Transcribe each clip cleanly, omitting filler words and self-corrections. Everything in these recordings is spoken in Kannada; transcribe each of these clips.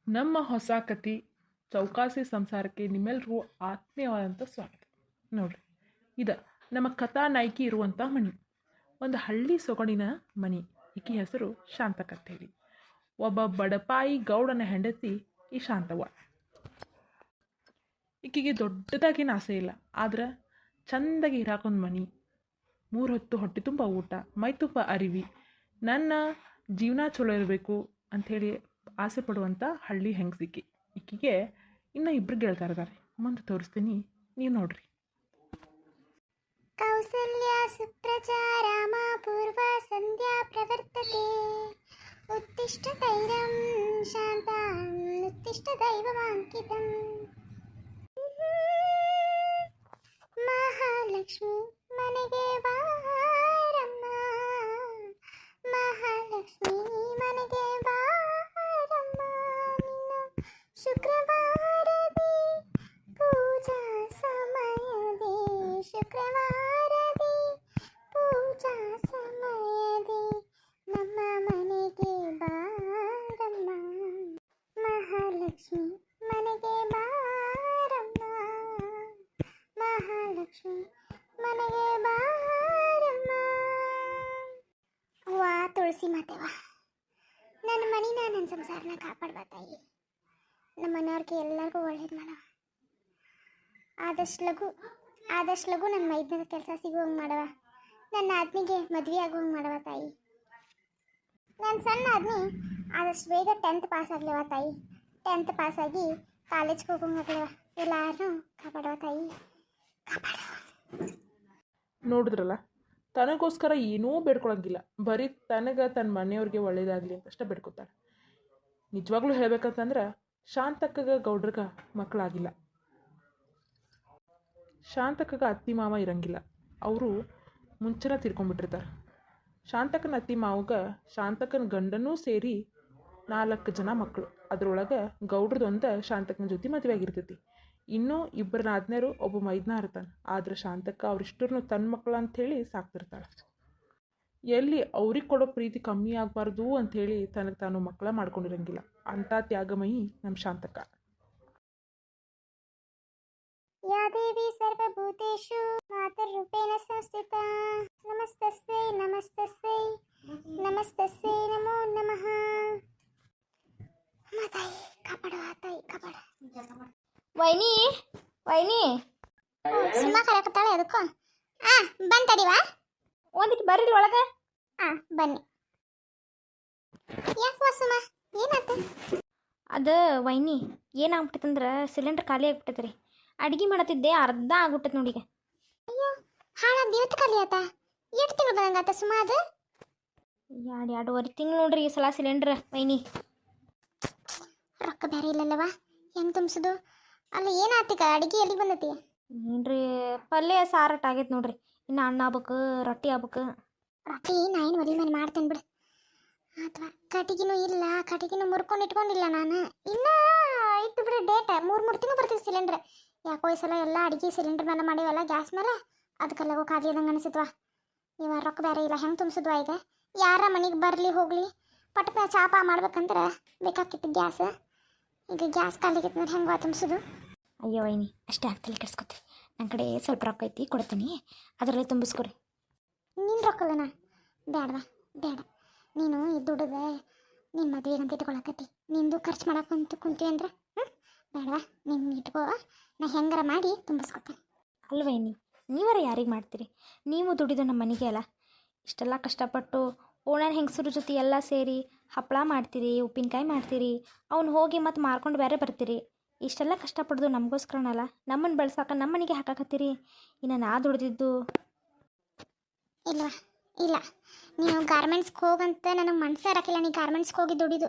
ನಮ್ಮ ಹೊಸ ಕತೆ ಚೌಕಾಸಿ ಸಂಸಾರಕ್ಕೆ ನಿಮ್ಮೆಲ್ಲರೂ ಆತ್ಮೀಯವಾದಂಥ ಸ್ವಾಗತ. ನೋಡ್ರಿ, ಇದು ನಮ್ಮ ಕಥಾ ನಾಯಕಿ ಇರುವಂಥ ಮನೆ. ಒಂದು ಹಳ್ಳಿ ಸೊಗಡಿನ ಮನೆ. ಈಕಿ ಹೆಸರು ಶಾಂತಕ್ಕ ಹೇಳಿ. ಒಬ್ಬ ಬಡಪಾಯಿ ಗೌಡನ ಹೆಂಡತಿ ಈ ಶಾಂತವ್ವ. ಈಕಿಗೆ ದೊಡ್ಡದಾಗೇನು ಆಸೆ ಇಲ್ಲ, ಆದ್ರೆ ಚಂದಾಗಿ ಇರಾಕೊಂದು ಮನೆ, 3 ಹೊತ್ತು ಹೊಟ್ಟೆ ತುಂಬ ಊಟ, ಮೈ ತುಂಬ ಅರಿವಿ, ನನ್ನ ಜೀವನ ಚಲೋ ಇರಬೇಕು ಅಂಥೇಳಿ ಆಸೆ ಪಡುವಂಥ ಹಳ್ಳಿ ಹೆಂಗಸಿಕ್ಕಿ. ಈಕಿಗೆ ಇನ್ನೂ ಇಬ್ಬರು ಗೆಳತಿಯರಿದ್ದಾರೆ, ಮುಂದೆ ತೋರಿಸ್ತೀನಿ, ನೀವು ನೋಡ್ರಿ. ಕೌಸಲ್ಯ ಸುಪ್ರಜಾ ರಾಮ ಪೂರ್ವ ಸಂಧ್ಯಾ ಪ್ರವರ್ತತೆ ಉತ್ತಿಷ್ಠ ಧೈರ್ಯಂ ಶಾಂತ ಉತ್ತಿಷ್ಠ ದೈವಮಾಂಕಿತಂ. ಮಹಾಲಕ್ಷ್ಮಿ ಮನೆಗೆ ಬಾರಮ್ಮ, ಮಹಾಲಕ್ಷ್ಮಿ ಮನೆಗೆ ಬಾರಮ್ಮ, ನಿನ್ನ ಶುಕ್ರವಾರದಿ ಪೂಜಾ ಸಮಯದಿ, ಶುಕ್ರವಾರದಿ ಪೂಜಾ ಸಮಯದಿ ನಮ್ಮ ಮನೆಗೆ ಬಾರಮ್ಮ, ಮಹಾಲಕ್ಷ್ಮಿ ಮನೆಗೆ ಬಾರಮ್ಮ, ಮಹಾಲಕ್ಷ್ಮಿ ಮನೆಗೆ ಬಾರಮ್ಮ. ವಾ ತುಳಸಿ ಮಾತೆವಾ, ನನ್ನ ಮನಿನ ನನ್ನ ಸಂಸಾರನ ಕಾಪಾಡ್ಬಾ ತಾಯಿ. ನಮ್ಮ ಮನೆಯವ್ರಿಗೆ ಎಲ್ಲರಿಗೂ ಒಳ್ಳೇದು ಮಾಡವ. ಆದಷ್ಟು ಲಘು ನನ್ನ ಮೈದನ ಕೆಲಸ ಸಿಗುವಂಗೆ ಮಾಡವ. ನನ್ನ ಆದ್ಮಿಗೆ ಮದುವೆ ಆಗುವಂಗೆ ಮಾಡವ ತಾಯಿ. ನನ್ನ ಸಣ್ಣ ಆದ್ಮಿ ಆದಷ್ಟು ಬೇಗ 10th ಪಾಸ್ ಆಗ್ಲವ ತಾಯಿ. 10th ಪಾಸ್ ಆಗಿ ಕಾಲೇಜ್ಗೆ ಹೋಗಂಗೆ ಆಗ್ಲವ. ಎಲ್ಲಾರನ್ನೂ ಕಾಪಾಡವ ತಾಯಿ, ಕಾಪಾಡವ. ನೋಡಿದ್ರಲ್ಲ, ತನಗೋಸ್ಕರ ಏನೂ ಬೇಡ್ಕೊಳಂಗಿಲ್ಲ, ಬರೀ ತನಗೆ ತನ್ನ ಮನೆಯವ್ರಿಗೆ ಒಳ್ಳೇದಾಗಲಿ ಅಂತಷ್ಟೇ ಬೇಡ್ಕೊತಾಳೆ. ನಿಜವಾಗ್ಲೂ ಹೇಳ್ಬೇಕಂತಂದ್ರೆ ಶಾಂತಕ್ಕಗೆ ಗೌಡ್ರಿಗೆ ಮಕ್ಕಳಾಗಿಲ್ಲ. ಶಾಂತಕ್ಕಗೆ ಅತ್ತಿ ಮಾವ ಇರಂಗಿಲ್ಲ, ಅವರು ಮುಂಚೆನೇ ತಿರ್ಕೊಂಡ್ಬಿಟ್ಟಿರ್ತಾರೆ. ಶಾಂತಕ್ಕನ ಅತ್ತಿ ಮಾವಗೆ ಶಾಂತಕ್ಕನ ಗಂಡನೂ ಸೇರಿ 4 ಜನ ಮಕ್ಕಳು. ಅದರೊಳಗೆ ಗೌಡ್ರದೊಂದು ಶಾಂತಕ್ಕನ ಜೊತೆ ಮದುವೆ ಆಗಿರ್ತೈತಿ. ಇನ್ನೂ 2 ನಾದ್ನೇರು, ಒಬ್ಬ ಮೈದ್ನ ಇರ್ತಾನೆ. ಆದ್ರೆ ಶಾಂತಕ್ಕ ಅವರಿಷ್ಟರನ್ನು ತನ್ನ ಮಕ್ಕಳು ಅಂಥೇಳಿ ಸಾಕ್ತಿರ್ತಾಳೆ. ಎಲ್ಲಿ ಅವ್ರಿಗೆ ಕೊಡೋ ಪ್ರೀತಿ ಕಮ್ಮಿ ಆಗಬಾರ್ದು ಅಂಥೇಳಿ ತನಗೆ ತಾನು ಮಕ್ಕಳ ಮಾಡ್ಕೊಂಡಿರಂಗಿಲ್ಲ. ಅಂಥ ತ್ಯಾಗಮಯಿ ನಮ್ಮ ಶಾಂತಕ್ಕ. ಯಾ ದೇವಿ ಸರ್ವಭೂತೇಷು ಮಾತೃರೂಪೇಣ ಸಂಸ್ಥಿತಾ ನಮಸ್ತಸ್ಯೈ ನಮಸ್ತಸ್ಯೈ ನಮಸ್ತಸ್ಯೈ ನಮೋ ನಮಃ. ತಾಯಿ ಕಾಪಾಡುವ, ತಾಯಿ ಕಾಪಾಡ. ವೈನಿ ವೈನಿ ಸುಮ್ಮ ಕರೆಕತ್ತಾಳೆ ಅದಕ್ಕೂ. ಬಂದ್ ತಡಿವಾ, ಒಂದಿಟ್ಟು ಬರ್ರಿ ಒಳಗೆ. ಬನ್ನಿ. ಯಾಕೆ ಸುಮ ಏನಾತ? ಅದು ವೈನಿ ಏನಾಗ್ಬಿಟ್ಟೈತಂದ್ರೆ ಸಿಲಿಂಡರ್ ಖಾಲಿ ಆಗ್ಬಿಟ್ಟೈತೆ ರೀ. ಅಡ್ಗೆ ಮಾಡತ್ತಿದ್ದೆ, ಅರ್ಧ ಆಗ್ಬಿಟ್ಟೈತೆ ನೋಡೀಗ. ಅಯ್ಯೋ ಹಾಳಾದ ಇವತ್ತು ಖಾಲಿ ಆತ. ಎಷ್ಟು ತಿಂಗಳು ಬಂದಂಗಾತ ಸುಮ ಅದು? 2.5 ತಿಂಗಳು ನೋಡ್ರಿ ಈ ಸಲ ಸಿಲಿಂಡ್ರ್ ವೈನಿ. ರೊಕ್ಕ ಬೇರೆ ಇಲ್ಲಲ್ಲವಾ, ಹೆಂಗೆ ತುಂಬಿಸೋದು? ಅಲ್ಲ ಏನಾತೀಗ ಅಡುಗೆ ಎಲ್ಲಿ ಬಂದತಿ? ಏನ್ರಿ ಪಲ್ಯ ಸಾರಟ್ ಆಗೈತೆ ನೋಡ್ರಿ. ಇನ್ನು ಅನ್ನ ಆಗ್ಬೇಕು, ರೊಟ್ಟಿ ಆಗ್ಬೇಕು. ರೊಟ್ಟಿ ನಾ ಏನು ಒಲಿ ಮನೆ ಮಾಡ್ತೇನೆ ಬಿಡು. ಅಥವಾ ಕಟ್ಟಿಗೆನೂ ಇಲ್ಲ, ಕಟ್ಟಿಗೆನೂ ಮುರ್ಕೊಂಡು ಇಟ್ಕೊಂಡಿಲ್ಲ ನಾನು. ಇನ್ನೂ ಇತ್ತು ಬಿಡು ಡೇಟ್. 3 ತಿಂಗಳು ಬರ್ತೀವಿ ಸಿಲಿಂಡ್ರ್. ಯಾಕೋ ಈ ಸಲ ಎಲ್ಲ ಅಡುಗೆ ಸಿಲಿಂಡರ್ ಮೇಲೆ ಮಾಡಿವಲ್ಲ, ಗ್ಯಾಸ್ ಮೇಲೆ, ಅದಕ್ಕೆಲ್ಲವೋ ಖಾಲಿ ಆದಂಗೆ ಅನಿಸಿದ್ವಾ. ಇವಾಗ ರೊಕ್ಕ ಬೇರೆ ಇಲ್ಲ, ಹೆಂಗೆ ತುಂಬಿಸಿದ್ವಾ ಈಗ? ಯಾರ ಮನೆಗೆ ಬರಲಿ ಹೋಗಲಿ ಪಟಕ್ನ ಚಾಪ ಮಾಡ್ಬೇಕಂದ್ರೆ ಬೇಕಾಗಿತ್ತು ಗ್ಯಾಸ್. ಈಗ ಗ್ಯಾಸ್ ಖಾಲಿ ಆಗೈತೆ, ಹೆಂಗೆ ತುಂಬಿಸೋದು? ಅಯ್ಯೋ ವೈನಿ ಅಷ್ಟೇ ಆಗ್ತಲ್ಲಿ ಕೆಡ್ಸ್ಕೊತೀವಿ. ನನ್ನ ಕಡೆ ಸ್ವಲ್ಪ ರೊಕ್ಕ ಐತಿ, ಕೊಡ್ತೀನಿ, ಅದರಲ್ಲೇ ತುಂಬಿಸ್ಕೊರಿ. ನಿನ್ನ ರೊಕ್ಕಲ್ಲನ ಬೇಡವಾ? ಬೇಡ, ನೀನು ದುಡ್ದು ನಿನ್ನ ಮದುವೆಗೆ ಅಂತ ಇಟ್ಕೊಳಕತ್ತಿ. ನಿಂದು ಖರ್ಚು ಮಾಡಕ್ಕಂತ ಕುಂತೀವಿ ಅಂದ್ರೆ ಬೇಡವಾ? ನಿನ್ನ ಇಟ್ಕೋ, ನಾ ಹೆಂಗಾರ ಮಾಡಿ ತುಂಬಿಸ್ಕೊತೀನಿ. ಅಲ್ವೈನಿ, ನೀವರ ಯಾರಿಗೆ ಮಾಡ್ತೀರಿ? ನೀವು ದುಡಿದು ನಮ್ಮ ಮನೆಗೆ ಅಲ್ಲ. ಇಷ್ಟೆಲ್ಲ ಕಷ್ಟಪಟ್ಟು ಓಣನ ಹೆಂಗಸರ ಜೊತೆ ಎಲ್ಲ ಸೇರಿ ಹಪ್ಪಳ ಮಾಡ್ತೀರಿ, ಉಪ್ಪಿನಕಾಯಿ ಮಾಡ್ತೀರಿ, ಅವ್ನು ಹೋಗಿ ಮತ್ತು ಮಾರ್ಕೊಂಡು ಬೇರೆ ಬರ್ತೀರಿ. ಇಷ್ಟೆಲ್ಲ ಕಷ್ಟಪಡ್ದು ನಮಗೋಸ್ಕರನಲ್ಲ, ನಮ್ಮನ್ನು ಬೆಳ್ಸಾಕ ನಮ್ಮ ಮನೆಗೆ ಹಾಕಾಕತ್ತೀರಿ. ಇನ್ನು ನಾ ದುಡ್ದಿದ್ದು ಇಲ್ವಾ? ಇಲ್ಲ, ನೀನು ಗಾರ್ಮೆಂಟ್ಸ್ಗೆ ಹೋಗಂತ ನನಗೆ ಮನ್ಸೇ ಹಾಕಿಲ್ಲ. ನೀ ಗಾರ್ಮೆಂಟ್ಸ್ಗೆ ಹೋಗಿ ದುಡಿದು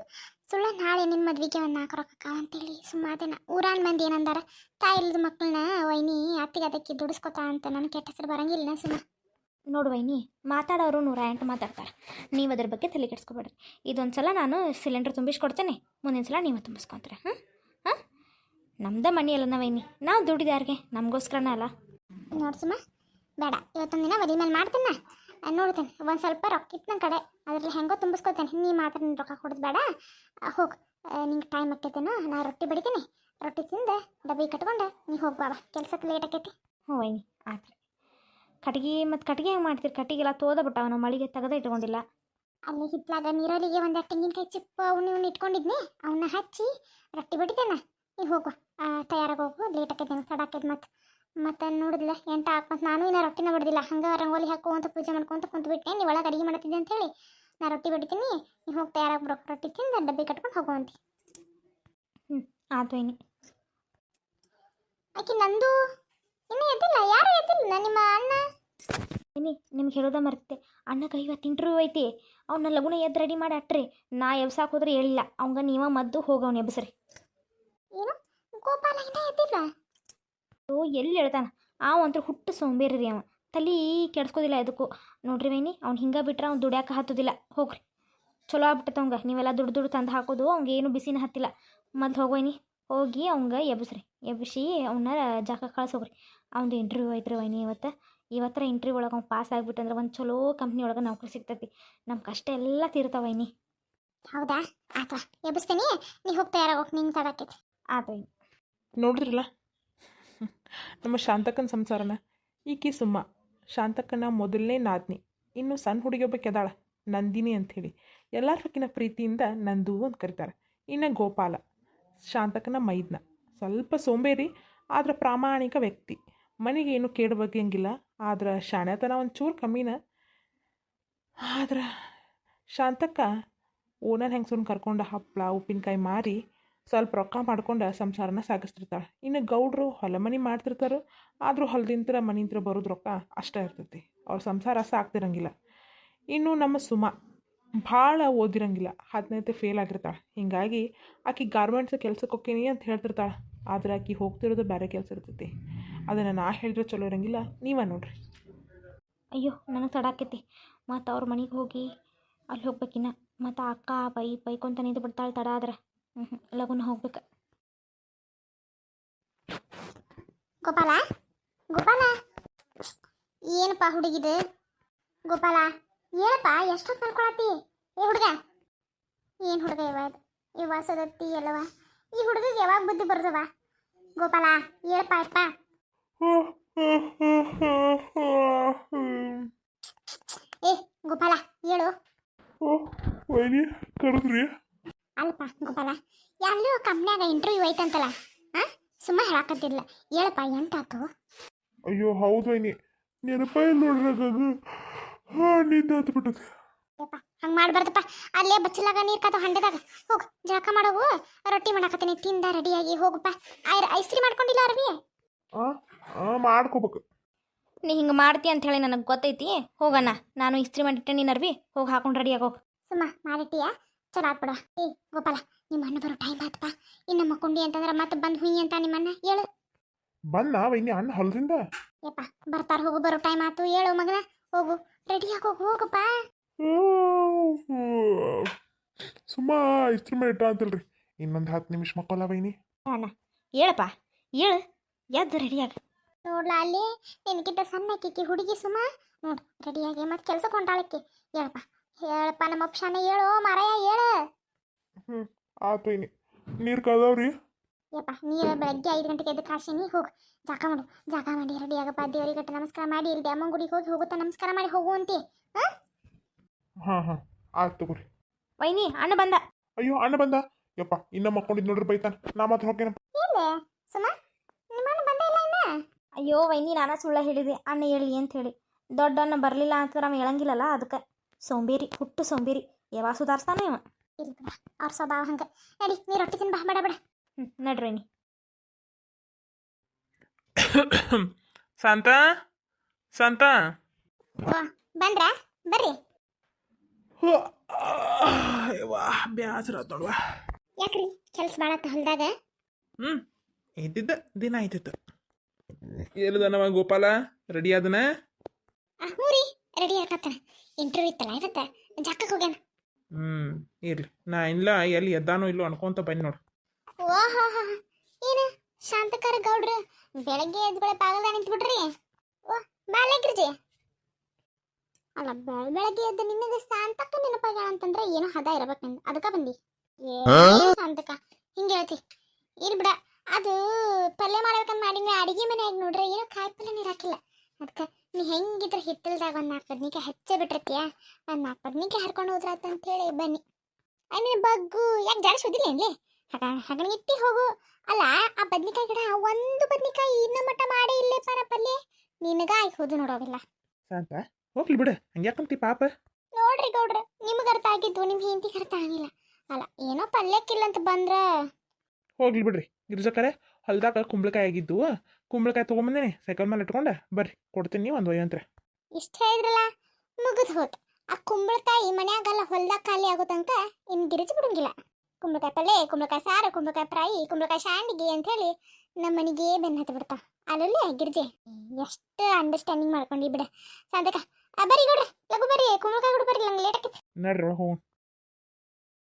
ಸುಳ್ಳ ನಾಳೆ ನಿನ್ನ ಮದ್ವೆಗೆ ಒಂದು 4 ರೊಕ್ಕ ಅಂತೇಳಿ ಸುಮ್ಮಾದೇನ. ಊರಾನ್ ಮಂದಿ ಏನಂದಾರ, ತಾಯಿ ಇಲ್ಲದ ಮಕ್ಕಳನ್ನ ವೈನಿ ಅತ್ತಿಗೆ ಅದಕ್ಕೆ ದುಡಿಸ್ಕೊತಾ ಅಂತ. ನನ್ನ ಕೆಟ್ಟ ಹೆಸರು ಬರಂಗಿಲ್ಲ ಸುಮ್ಮ. ನೋಡು ವೈನಿ, ಮಾತಾಡೋರು 108 ಮಾತಾಡ್ತಾರೆ. ನೀವು ಅದ್ರ ಬಗ್ಗೆ ತಲೆ ಕೆಡಿಸ್ಕೊಬೇಡ್ರಿ. ಇದೊಂದು ಸಲ ನಾನು ಸಿಲಿಂಡರ್ ತುಂಬಿಸ್ಕೊಡ್ತೇನೆ, ಮುಂದಿನ ಸಲ ನೀವು ತುಂಬಿಸ್ಕೊತಾರೆ. ಹಾಂ ನಮ್ದೇ ಮನೆ ಅಲ್ಲನ ವೈನಿ, ನಾವು ದುಡಿದಾರ್ಗೆ ನಮಗೋಸ್ಕರನೇ ಅಲ್ಲ. ನೋಡು ಸುಮ್ಮ, ಬೇಡ, ಇವತ್ತೊಂದು ದಿನ ಒಲಿ ಮೇಲೆ ಮಾಡ್ತೇನೆ. ನೋಡ್ತೇನೆ, ಒಂದು ಸ್ವಲ್ಪ ರೊಕ್ಕ ಇತ್ತು ನನ್ನ ಕಡೆ, ಅದರಲ್ಲಿ ಹೆಂಗೋ ತುಂಬಿಸ್ಕೊತೇನೆ. ನೀ ಮಾತ್ರ ನಿನ್ನ ರೊಕ್ಕ ಕೊಡೋದು ಬೇಡ. ಹೋಗು, ನಿಂಗೆ ಟೈಮ್ ಆಕೈತೇನೋ ನಾ ರೊಟ್ಟಿ ಬಡಿತೀನಿ, ರೊಟ್ಟಿ ತಿಂದು ಡಬ್ಬಿ ಕಟ್ಕೊಂಡು ನೀ ಹೋಗ್ಬಾ ಕೆಲ್ಸಕ್ಕೆ ಲೇಟ್ ಆಕೈತಿ. ಹ್ಞೂ ವೈನಿ ಆತ್ರಿ. ಕಟ್ಗೆ ಹೆಂಗೆ ಮಾಡ್ತೀರಿ? ಕಟ್ಟಿಗೆಲ್ಲ ತೋದ ಬಿಟ್ಟಾವ ನಾವು ಮಳಿಗೆ ತೆಗೆದೇ ಇಟ್ಕೊಂಡಿಲ್ಲ. ಅಲ್ಲಿ ಹಿತ್ಲಾಗ ನೀರೊಲಿಗೆ ಒಂದು ತೆಂಗಿನಕಾಯಿ ಚಿಪ್ಪು ಅವನ್ನ ಇಟ್ಕೊಂಡಿದ್ನಿ, ಅವನ್ನ ಹಚ್ಚಿ ರೊಟ್ಟಿ ಬಡಿತೇನೆ. ನೀವು ಹೋಗು, ತಯಾರಾಗಿ ಹೋಗು, ಲೇಟ್ ಆಕೈತೆ ನಂಗೆ ತಡ ಆಕೈತೆ. ಮತ್ತೆ ನೋಡಿದ್ಲ ಎಂಟ ಹಾಕ್ಮಂತ ನಾನು ಇನ್ನು ರೊಟ್ಟಿನ ಬಡ್ದಿಲ್ಲ, ಹಂಗೆ ರಂಗೋಲಿ ಹಾಕುವಂತ ಪೂಜೆ ಮಾಡ್ಕೊಂತ ಕುಂತು ಬಿಟ್ಟೆ. ನೀವು ಒಳಗೆ ಅಡುಗೆ ಮಾಡ್ತಿದ್ದೆ ಅಂತೇಳಿ ನಾ ರೊಟ್ಟಿ ಬಡಿತೀನಿ, ನೀವು ಹೋಗಿ ತಯಾರಾಗಿ ರೊಟ್ಟಿ ತಿಂದು ಡಬ್ಬಿ ಕಟ್ಕೊಂಡು ಹೋಗುವಂತಿ. ಆತು ವೈನಿ. ಆಕೆ ನಂದು ಇನ್ನೂ ಎದ್ದಿಲ್ಲ, ಯಾರು ಎದ್ದಿಲ್ಲ, ನಿಮ್ಮ ಅಣ್ಣ. ವೈನಿ ನಿಮ್ಗೆ ಹೇಳೋದ ಮರ್ತೆ, ಅಣ್ಣಗೆ ಇವತ್ತು ಇಂಟರ್ವ್ಯೂ ಐತಿ, ಅವನ್ನ ಲಗುನ ಎದ್ದು ರೆಡಿ ಮಾಡಿ ಅಟ್ರಿ. ನಾ ಎಬ್ಸಾಕ್ ಹೋದ್ರೆ ಹೇಳಿಲ್ಲ ಅವಂಗ, ನೀವ ಮದ್ದು ಹೋಗವ್ನ ಎಬ್ಸ್ರಿ. ಏನು ಗೋಪಾಲ ಇನ್ನೂ ಎದ್ದಿಲ್ಲ? ಎಲ್ಲಿ ಹೇಳ್ತಾನ ಅಂತೂ ಹುಟ್ಟು ಸೋಂಬೇರಿ ರೀ ಅವ, ತಲೆ ಕೆಡ್ಸ್ಕೋದಿಲ್ಲ ಎದಕ್ಕೂ. ನೋಡ್ರಿ ವೈನಿ ಅವ್ನು ಹಿಂಗೆ ಬಿಟ್ರೆ ಅವ್ನು ದುಡ್ಯಾಕೆ ಹತ್ತೋದಿಲ್ಲ. ಹೋಗ್ರಿ, ಚಲೋ ಆಗ್ಬಿಟ್ಟೈತೆ ಅವಂಗ, ನೀವೆಲ್ಲ ದುಡ್ಡು ತಂದು ಹಾಕೋದು, ಅವ್ಗೆ ಏನು ಬಿಸಿನ ಹತ್ತಿಲ್ಲ. ಮೊದ್ಲು ಹೋಗ್ವೈನಿ, ಹೋಗಿ ಅವಂಗ ಎಬ್ಸ್ರಿ, ಎಬ್ಬಿಸಿ ಅವನ್ನ ಜಾಗ ಕಳ್ಸೋಗ್ರಿ. ಅವ್ನು ಇಂಟರ್ವ್ಯೂ ಐತ್ರಿ ವೈನಿ ಇವತ್ತರ ಇಂಟರ್ವ್ಯೂ ಒಳಗೆ ಅವ್ನು ಪಾಸ್ ಆಗಿಬಿಟ್ಟಂದ್ರೆ ಒಂದು ಚಲೋ ಕಂಪ್ನಿ ಒಳಗೆ ನೌಕರಿ ಸಿಗ್ತೈತಿ, ನಮ್ಮ ಕಷ್ಟ ಎಲ್ಲ ತೀರ್ತಾವ ವೈನಿ. ಹೌದಾ? ಆತ ಎಬ್ಬಿಸ್ತೀನಿ, ನೀ ಹೋಗಿ ತಯಾರಾಗೋಗಿ, ನಿಂಗೆ ತಡಾಕೈತಿ. ಆತು ವೈನಿ. ನೋಡಿದ್ರಲ್ಲ ನಮ್ಮ ಶಾಂತಕ್ಕನ ಸಂಸಾರನ. ಈಕಿ ಸುಮ್ಮ, ಶಾಂತಕ್ಕನ ಮೊದಲನೇ ನಾದ್ನಿ. ಇನ್ನು ಸಣ್ಣ ಹುಡುಗಿ ಒಬ್ಬಕ್ಕೆ ಅದಾಳ ನಂದಿನಿ ಅಂಥೇಳಿ, ಎಲ್ಲರಕ್ಕಿನ ಪ್ರೀತಿಯಿಂದ ನಂದು ಅಂತ ಕರೀತಾರೆ. ಇನ್ನು ಗೋಪಾಲ ಶಾಂತಕ್ಕನ ಮೈದ್ನ, ಸ್ವಲ್ಪ ಸೋಂಬೇರಿ ಆದ್ರೆ ಪ್ರಾಮಾಣಿಕ ವ್ಯಕ್ತಿ, ಮನೆಗೆ ಏನು ಕೇಡು ಬಗ್ಗೆಂಗಿಲ್ಲ. ಆದ್ರೆ ಶಾಣ್ಯತನ ಒಂಚೂರು ಕಮ್ಮಿನ. ಆದ್ರೆ ಶಾಂತಕ್ಕ ಓನರ್ ಹೆಂಗಸೂರನ್ನ ಕರ್ಕೊಂಡು ಹಪ್ಪಳ ಉಪ್ಪಿನಕಾಯಿ ಮಾರಿ ಸ್ವಲ್ಪ ರೊಕ್ಕ ಮಾಡ್ಕೊಂಡು ಸಂಸಾರನ ಸಾಗಿಸ್ತಿರ್ತಾಳೆ. ಇನ್ನು ಗೌಡ್ರು ಹೊಲ ಮನೆ ಮಾಡ್ತಿರ್ತಾರೆ, ಆದರೂ ಹೊಲದಿಂತ್ರ ಮನಿಂತ್ರ ಬರೋದು ರೊಕ್ಕ ಅಷ್ಟೇ ಇರ್ತೈತಿ, ಅವ್ರ ಸಂಸಾರ ಸಾಕ್ತಿರಂಗಿಲ್ಲ. ಇನ್ನು ನಮ್ಮ ಸುಮ ಭಾಳ ಓದಿರಂಗಿಲ್ಲ, 10ನೇ ಫೇಲ್ ಆಗಿರ್ತಾಳೆ. ಹೀಗಾಗಿ ಆಕೆ ಗಾರ್ಮೆಂಟ್ಸ್ ಕೆಲ್ಸಕ್ಕೆ ಹೋಗ್ತೀನಿ ಅಂತ ಹೇಳ್ತಿರ್ತಾಳೆ, ಆದರೆ ಆಕೆ ಹೋಗ್ತಿರೋದು ಬೇರೆ ಕೆಲಸ ಇರ್ತೈತಿ. ಅದನ್ನು ನಾ ಹೇಳಿದ್ರೆ ಚಲೋ ಇರಂಗಿಲ್ಲ, ನೀವೇ ನೋಡ್ರಿ. ಅಯ್ಯೋ ನನಗೆ ತಡಾಕೈತಿ, ಮತ್ತು ಅವ್ರ ಮನೆಗೆ ಹೋಗಿ ಅಲ್ಲಿ ಹೋಗ್ಬೇಕಿನ್ನ, ಮತ್ತು ಅಕ್ಕ ಬೈಕೊಂತ ನಿಂತು ಬಿಡ್ತಾಳೆ ತಡ ಆದ್ರೆ. ಲಗುನ ಹೋಗ್ಬೇಕು. ಗೋಪಾಲ, ಗೋಪಾಲ, ಏನಪ್ಪ ಹುಡುಗಿದು? ಗೋಪಾಲ ಏನಪ್ಪ, ಎಷ್ಟೊತ್ತು ಮಲ್ಕೊಳತ್ತಿ? ಏ ಹುಡುಗ, ಏನು ಹುಡುಗ ಇವ ಸದತ್ತಿ ಎಲ್ಲವ? ಈ ಹುಡುಗಿಗೆ ಯಾವಾಗ ಬುದ್ಧಿ ಬರ್ತವ? ಗೋಪಾಲ ಹೇಳಪ್ಪ ಅಪ್ಪ. ಏ ಗೋಪಾಲ ಹೇಳು. ಕರೆದ್ರಿ? ಅಲ್ಪ ಗೋಪಾಲ, ಎಲ್ಲೂ ಕಂಪ್ನ್ಯಾಗ ಇಂಟರ್ವ್ಯೂ ಐತಂತಲ್ಲ, ಸುಮ್ಮ ಹೇಳಾಕತ್ತಿಲ್ಲ. ಹೇಳಪ್ಪ ಎಂಟಾತು? ಅಯ್ಯೋ ಹೌದು ವೈನಿ, ನೆನಪ ನೋಡ್ರಾಗದು ನಿಂದ ಹತ್ಬಿಟ್ಟದೆ. ಯಪ್ಪ ಹಂಗೆ ಮಾಡ್ಬಾರ್ದಪ್ಪ. ಅಲ್ಲೇ ಬಚ್ಚಲಾಗ ನೀರು ಕಾತು ಹಂಡೆದಾಗ ಹೋಗು, ಜಳಕ ಮಾಡೋಗು, ರೊಟ್ಟಿ ಮಾಡಾಕತ್ತೀನಿ, ತಿಂದ ರೆಡಿಯಾಗಿ ಹೋಗಪ್ಪ. ಐಸ್ತ್ರಿ ಮಾಡ್ಕೊಂಡಿಲ್ಲ ಅರ್ವಿ? ಮಾಡ್ಕೋಬೇಕು. ನೀ ಹಿಂಗೆ ಮಾಡ್ತಿ ಅಂತ ಹೇಳಿ ನನಗೆ ಗೊತ್ತೈತಿ. ಹೋಗಣ್ಣ, ನಾನು ಇಸ್ತ್ರಿ ಮಾಡಿಟ್ಟೆ, ನೀನು ಅರ್ವಿ ಹೋಗಿ ಹಾಕೊಂಡು ರೆಡಿ ಆಗೋಗಿ. ಸುಮ್ಮ ಮಾಡಿಟ್ಟಿಯಾ, ಚಲೋ ಆತ್ಬಿಡ. ಏ ಗೋಪಾಲ, ನಿಮ್ಮ ಅಣ್ಣ ಬರೋ ಟೈಮ್ ಆತಪ್ಪ. ಇನ್ನು ಮಕ್ಕೊಂಡಿ ಅಂತಂದ್ರೆ ಮತ್ತೆ ಬಂದು ಹುಯಿ ಅಂತ ನಿಮ್ಮಣ್ಣ ಹೇಳು. ಬಂದ ವೈನಿ ಅಣ್ಣ ಹೊಲದಿಂದ? ಯಪ್ಪ ಬರ್ತಾರ, ಹೋಗು, ಬರೋ ಟೈಮ್ ಆತು, ಹೇಳು ಮಗನ, ಹೋಗು ರೆಡಿಯಾಗಿ ಹೋಗು, ಹೋಗಪ್ಪ. ಸುಮ್ಮ ಇಸ್ತ್ರಿ ಮಾಡಿಟ್ಟ ಅಂತಲ್ರಿ, ಇನ್ನೊಂದು 10 ನಿಮಿಷ ಮಕ್ಕೋಲ್ಲ ವೈನಿ. ಅಣ್ಣ ಹೇಳಪ್ಪ, ಹೇಳು, ಎದ್ದು ರೆಡಿಯಾಗ. ನೋಡ್ಲಾ ಅಲ್ಲಿ ನಿನಗಿಂತ ಸಣ್ಣ ಕಿಕ್ಕಿ ಹುಡುಗಿ ಸುಮ್ಮ, ನೋಡು ರೆಡಿಯಾಗಿ ಮತ್ತೆ ಕೆಲ್ಸಕ್ಕೆ ಹೊಂಟಾಳಕ್ಕೆ. ಹೇಳಪ್ಪ ಹೇಳಪ್ಪ, ನಮ್ಮ ಅಪ್ಷಾನ ಹೇಳು ಮಾರಾಯ, ಹೇಳು. ಆತು ವೈನಿ, ನೀರು ಕಾದವ್ರಿ? ಯಪ್ಪ ನೀರು ಬೆಳಗ್ಗೆ 5 ಗಂಟೆಗೆ ಎದ್ದು ಕಾಶಿನಿ, ಹೋಗು ಜಾಕ ಮಾಡು, ಜಾಕ ಮಾಡಿ ರೆಡಿಯಾಗಪ್ಪ. ದೇವರಿಗೆ ಗಟ್ಟ ನಮಸ್ಕಾರ ಮಾಡಿ, ಇಲ್ಲಿ ಅಮ್ಮನ ಗುಡಿಗೆ ಹೋಗಿ ಹೋಗುತ್ತಾ ನಮಸ್ಕಾರ ಮಾಡಿ ಹೋಗುವಂತೆ. ಹಾಂ ಆಯ್ತು ತಗೋರಿ. ವೈನಿ ಅಣ್ಣ ಬಂದ. ಅಯ್ಯೋ ಅಣ್ಣ ಬಂದ? ಯಪ್ಪ ಇನ್ನ ಮಕ್ಕೊಂಡಿದ್ ನೋಡ್ರಿ, ಬೈತಾನ. ನಾ ಮಾತ್ರ ಹೋಗ್ತೇನಪ್ಪ. ಏನೇ ಸುಮ್ಮ, ನಿಮ್ಮ ಅಣ್ಣ ಬಂದೇ ಇಲ್ಲ ಇನ್ನ? ಅಯ್ಯೋ ವೈನಿ, ನಾನು ಸುಳ್ಳ ಹೇಳಿದೆ ಅಣ್ಣ ಹೇಳಿ ಅಂತ ಹೇಳಿ. ದೊಡ್ಡ ಅಣ್ಣ ಬರಲಿಲ್ಲ ಅಂತಂದ್ರೆ ನಾವು ಹೇಳಂಗಿಲ್ಲಲ್ಲ, ಅದಕ್ಕೆ. ಸೋಂಬೇರಿ, ಹುಟ್ಟು ಸೋಂಬೇರಿ, ಯಾವಾಗ ಸುಧಾರಿಸ್ತಾನೆ ಇವ. ಅವ್ರ ಸ್ವಭಾವ ಹಂಗೆ. ನಡಿ ನೀ ರೊಟ್ಟಿ ತಿನ್ ಬಾ, ಬೇಡ ಬೇಡ. ನಡ್ರಿ ವೈನಿ. ಶಾಂತ, ಶಾಂತ, ಬಂದ್ರಾ? ಬರ್ರಿ. ಬ್ಯಾಸರ ನೋಡುವ. ಯಾಕ್ರಿ ಕೆಲ್ಸ ಭಾಳತ್ತ ಹೊಲ್ದಾಗ? ಇದ್ದಿದ್ದ ದಿನ ಆಯ್ತಿತ್ತು. ಎಲ್ಲದನವ ಗೋಪಾಲ, ರೆಡಿ ಆದನ? ಹ್ಞೂ ರೀ, ರೆಡಿ ಆಗತ್ತಾನ. ಇಂಟರ್ವ್ಯೂ ಇತ್ತಲ್ಲ ಇವತ್ತ, ಜಾಕಕ್ಕೆ ಹೋಗ್ಯಾನ. ಇರ್ಲಿ, ನಾ ಇಲ್ಲ ಎಲ್ಲಿ ಎದ್ದಾನೋ ಇಲ್ಲೋ ಅನ್ಕೊಂತ ಬನ್ನಿ ನೋಡು. ಓಹೋ, ಏನು ಶಾಂತಕಾರ ಗೌಡ್ರು ಬೆಳಗ್ಗೆ ಎದ್ದು ಬೆಳೆ ಪಾಗಲ್ದ ನಿಂತ್ಬಿಟ್ರಿ? ಓ ಬಾಲಗಿರ್ಜಿ ಅಲ್ಲ, ಬೆಳಗ್ಗೆ ಎದ್ದು ನಿನ್ನಗೆ ಶಾಂತಕ್ಕ ನೆನಪಾಗ ಅಂತಂದ್ರೆ ಏನೋ ಹದ ಇರ್ಬೇಕು, ಅದಕ್ಕೆ ಬಂದಿ. ಅಂತಕ ಹಿಂಗೆ ಹೇಳ್ತಿ ಇಲ್ಲಿ ಬಿಡ. ಅದು ಪಲ್ಯ ಮಾಡ್ಬೇಕಂತ ಮಾಡಿನ ಅಡಿಗೆ ಮನೆಯಾಗ ನೋಡ್ರಿ ಏನೋ ಕಾಯಿ ಪಲ್ಯ ನೀರು ಹಾಕಿಲ್ಲ. ಅದಕ್ಕೆ ನೀ ಹೆಂಗಿದ್ರೆ ಹಿತ್ತಲ್ದಾಗ ಒಂದು 4 ಬದ್ನಿಕಾಯಿ ಹಚ್ಚೇ ಬಿಟ್ಟಿರ್ತೀಯ, ಒಂದು 4 ಬದ್ನಿಕಾಯಿ ಹರ್ಕೊಂಡು ಹೋದ್ರಾತ ಅಂತ ಹೇಳಿ ಬನ್ನಿ. ನೀನು ಬಗ್ಗು ಯಾಕೆ ಜಾಡ ಸುದ್ದಿಲ್ಲ ಏನ್ಲಿ ಹಗಣಿಟ್ಟಿ ಹೋಗು. ಅಲ್ಲ ಆ ಬದ್ನಿಕಾಯಿ ಗಿಡ ಒಂದು ಬದ್ನಿಕಾಯಿ ಇನ್ನ ಮಟ್ಟ ಮಾಡಿ ಇಲ್ಲೇ ಪಾರ ಪಲ್ಯ ನಿನಗ ಆಯ್ಕೆ ಹೋದು ನೋಡೋದಿಲ್ಲ. ಶಾಂತ ಹೋಗ್ಲಿ ಬಿಡು, ಹಂಗ್ಯಾಕಂತಿ ಪಾಪ. ನೋಡ್ರಿ ಗೌಡ್ರ, ನಿಮ್ಗೆ ಅರ್ಥ ಆಗಿದ್ದು ನಿಮ್ಮ ಹೆಂಡತಿಗೆ ಅರ್ಥ ಆಗಿಲ್ಲ. ಅಲ್ಲ ಏನೋ ಪಲ್ಯಕ್ಕಿಲ್ಲ ಅಂತ ಬಂದ್ರ ಹೋಗ್ಲಿ ಬಿಡ್ರಿ ಗಿರ್ಜಕರೆ, ಹೊಲ್ದಾಗ ಕುಂಬಳಕಾಯಿ ಆಗಿದ್ದು, ಕುಂಬಳಕಾಯಿ ತೊಗೊಂಬಂದೇನೆ ಸೈಕಲ್ ಮೇಲೆ ಇಟ್ಕೊಂಡೆ ಬರ್ರಿ ಕೊಡ್ತೀನಿ ಒಂದು ಒಯ್ಯಂತ್ರ. ಇಷ್ಟ ಹೇಳಿದ್ರಲ್ಲ ಮುಗಿದು ಹೋತು. ಆ ಕುಂಬಳಕಾಯಿ ಮನ್ಯಾಗಲ್ಲ ಹೊಲ್ದಾಗ ಖಾಲಿ ಆಗೋ ತನಕ ಇನ್ನು ಗಿರಿಜಿ ಬಿಡಂಗಿಲ್ಲ. ಕುಂಬಳಕಾಯಿ ಪಲ್ಯ, ಕುಂಬಳಕಾಯಿ ಸಾರು, ಕುಂಬಳಕಾಯಿ ಫ್ರೈ, ಕುಂಬಳಕಾಯಿ ಶಾಂಡಿಗೆ ಅಂತ ಹೇಳಿ ನಮ್ಮ ಮನೆಗೆ ಬೆನ್ನ ಹತ್ತಿ ಬಿಡ್ತಾವ. ಅಲ್ಲಲ್ಲೇ ಗಿರ್ಜಿ ಎಷ್ಟು ಅಂಡರ್ಸ್ಟ್ಯಾಂಡಿಂಗ್ ಮಾಡ್ಕೊಂಡು ಬಿಡ. ಸಂತಕ ಬರ್ರಿ ಗೌಡ್ರ, ಲಘು ಬರ್ರಿ ಕುಂಬಳಕಾಯಿ ಕೂಡ ಬರ್ರಿ, ನಂಗೆ ಲೇಟ್ ಆಕೈತಿ. ನಡ್ರಿ ಒಳಗೆ ಹೋಗೋಣ.